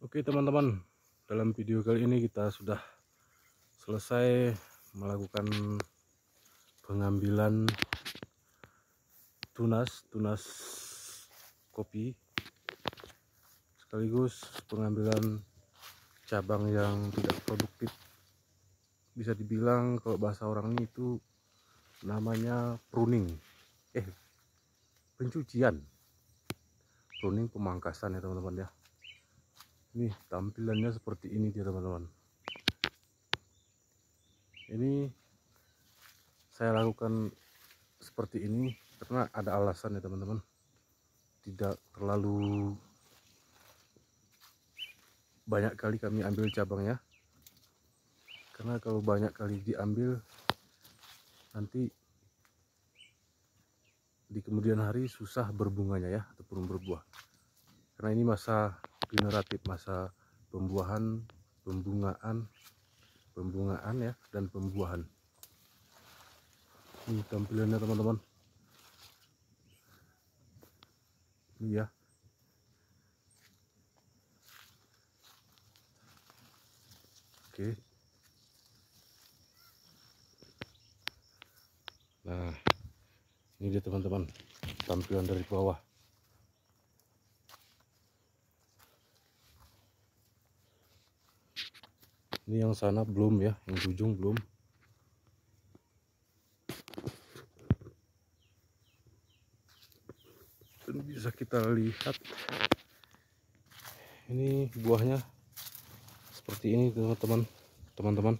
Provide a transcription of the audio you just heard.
Oke teman-teman, dalam video kali ini kita sudah selesai melakukan pengambilan tunas kopi, sekaligus pengambilan cabang yang tidak produktif. Bisa dibilang kalau bahasa orang ini itu namanya pruning, pencucian, pruning, pemangkasan ya teman-teman ya. Ini tampilannya seperti ini dia teman-teman. Ini saya lakukan seperti ini karena ada alasan ya teman-teman. Tidak terlalu banyak kali kami ambil cabangnya, karena kalau banyak kali diambil nanti di kemudian hari susah berbunganya ya, ataupun berbuah. Karena ini masa generatif, masa pembuahan, pembungaan ya, dan pembuahan. Ini tampilannya teman-teman. Ini ya. Oke. Nah, ini dia teman-teman, tampilan dari bawah. Ini yang sana belum ya, yang ujung belum. Dan bisa kita lihat ini buahnya seperti ini teman-teman.